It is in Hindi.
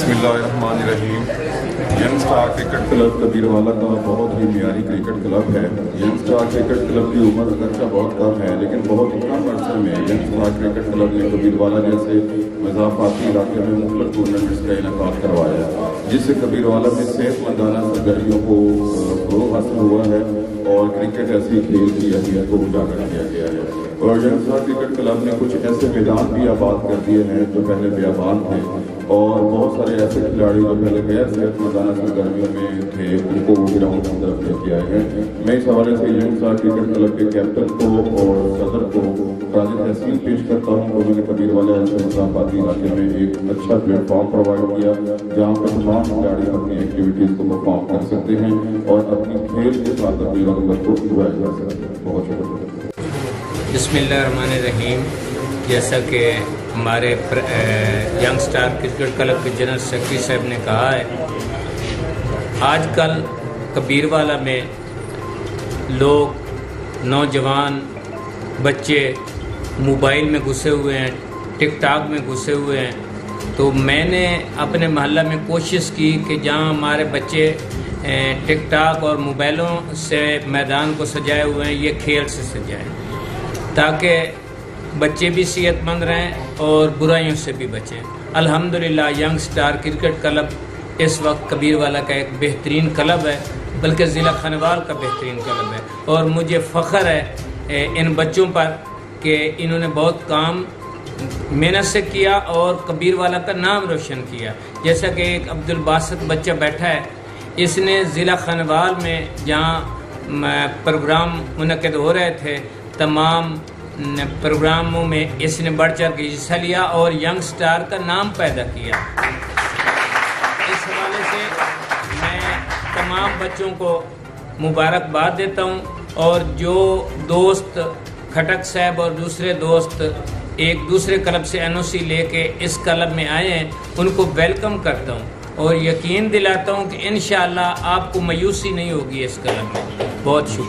बिस्मिल्लाहिर्रहमानिर्रहीम। Young star cricket club Kabirwala का बहुत ही मियारी क्रिकेट क्लब है। यंग स्टार क्रिकेट क्लब की उम्र अगरचा बहुत कम है, लेकिन बहुत कम अरसे में यंग स्टार क्रिकेट क्लब ने कबीरवाला जैसे मज़ाफ़ाती इलाके में मुख्तलिफ टूर्नामेंट्स का इनेकाद करवाया, जिससे कबीरवाला में सेहतमंदाना सरगर्मियों को फ़रोग़ हासिल हुआ है और क्रिकेट ऐसी खेल की अहमियत को उजागर किया गया है। और यंग स्टार क्रिकेट क्लब ने कुछ ऐसे मैदान भी आबाद कर दिए हैं जो पहले बेआबान थे, और बहुत सारे ऐसे खिलाड़ी जो पहले गैर सेहतमंदाना सरगर्मियों में थे उनको ग्राउंड की तरफ लेके आए हैं। मैं इस हवाले से यंग स्टार क्रिकेट क्लब के कैप्टन को और सदर को राज़ी तहसीन पेश करता हूँ। उन्होंने कबीरवाला ऐसे मज़ाफ़ाती इलाके में एक अच्छा प्लेटफॉर्म प्रोवाइड किया जहाँ पर तमाम खिलाड़ी अपनी एक्टिविटीज़ को परफॉर्म कर सकते हैं और अपनी खेल के साथ अपनी रंगत को इंजॉय कर सकते हैं। बहुत शुक्रिया। बिस्मिल्लाहिर्रहमानिर्रहीम। जैसा कि हमारे यंग स्टार क्रिकेट क्लब के जनरल सेक्रेटरी साहब ने कहा है, आजकल कबीरवाला में लोग, नौजवान बच्चे मोबाइल में घुसे हुए हैं, टिकटॉक में घुसे हुए हैं। तो मैंने अपने मोहल्ला में कोशिश की कि जहाँ हमारे बच्चे टिकटॉक और मोबाइलों से मैदान को सजाए हुए हैं, ये खेल से सजाएं ताकि बच्चे भी सेहतमंद रहें और बुराइयों से भी बचें। अल्हम्दुलिल्लाह यंग स्टार क्रिकेट क्लब इस वक्त कबीरवाला का एक बेहतरीन क्लब है, बल्कि ज़िला खानवाल का बेहतरीन क्लब है। और मुझे फ़ख्र है इन बच्चों पर कि इन्होंने बहुत काम मेहनत से किया और कबीरवाला का नाम रोशन किया। जैसा कि एक अब्दुल बासित बच्चा बैठा है, इसने ज़िला खानवाल में जहाँ प्रोग्राम मुनक़िद हो रहे थे, तमाम प्रोग्रामों में इसने बढ़ चढ़ के हिस्सा लिया और यंग स्टार का नाम पैदा किया। इस हवाले से मैं तमाम बच्चों को मुबारकबाद देता हूँ, और जो दोस्त खटक साहब और दूसरे दोस्त एक दूसरे क्लब से NOC लेके इस क्लब में आए हैं, उनको वेलकम करता हूँ और यकीन दिलाता हूँ कि इंशाअल्लाह आपको मायूसी नहीं होगी इस क्लब में। बहुत शुक्रिया।